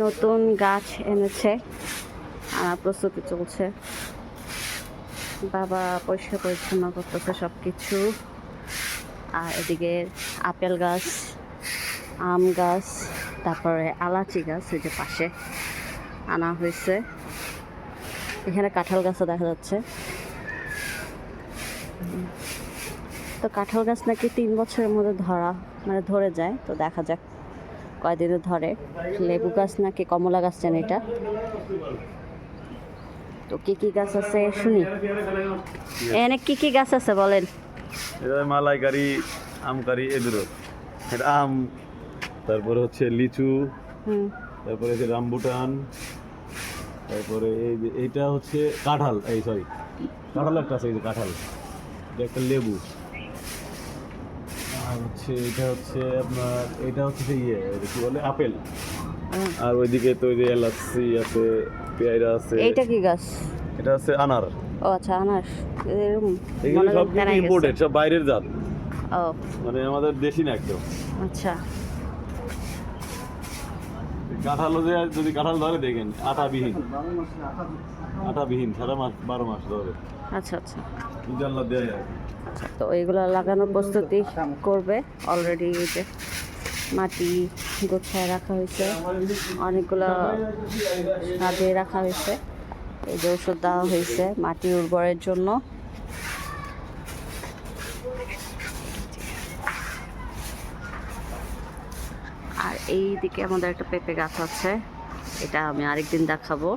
নতুন গাছ এনেছে, আনার প্রস্তুতি চলছে। বাবা পরিষ্কার পরিচ্ছন্ন করতেছে সব কিছু। আর এদিকে আপেল গাছ, আম গাছ, তারপরে আলাচি গাছ এই যে পাশে আনা হয়েছে। এখানে কাঁঠাল গাছও দেখা যাচ্ছে। তো কাঁঠাল গাছ নাকি 3 বছরের মধ্যে ধরে যায়, তো দেখা যাক কয়দিনে ধরে। লেবু গাছ নাকি কমলা গাছ যেন এটা। তো কি কি গাছ আছে শুনি, এখানে কি কি গাছ আছে বলেন। এটা মালাইকারি, আমকারি, এগুলো এটা আম, তারপরে হচ্ছে লিচু, তারপরে হচ্ছে রামবুটান, তারপরে এই যে এইটা হচ্ছে কাঁঠাল, এই সরি কাঁঠাল একটা আছে, এই যে কাঁঠাল, এটা একটা লেবু। আর হচ্ছে এটা হচ্ছে আপনার, এটা হচ্ছে যে কি বলে আপেল। আর ওইদিকে তো ওই যে এলাচি আছে, পেয়ারা আছে। এইটা কি গাছ? এটা হচ্ছে আনার। ও আচ্ছা, আনার। এগুলো সব কিছু ইম্পোর্টেড, সব বাইরের জাত, ও মানে আমাদের দেশি না একদম। আচ্ছা। কাঁঠালও যে যদি কাঁঠাল ধরে দেখেন আটাবিহীন সারা মাস 12 মাস ধরে। আচ্ছা আচ্ছা। জানলা দেয়া যায়। তো এইগুলো লাগানোর প্রস্তুতি করবে। অলরেডি এই যে মাটি গোছায় রাখা হয়েছে, অনেকগুলো সাজিয়ে রাখা হয়েছে। এই যে ওষুধ দেওয়া হয়েছে মাটি উর্বরের জন্য। আর এই দিকে আমাদের একটা পেঁপে গাছ আছে, এটা আমি আরেকদিন দেখাবো।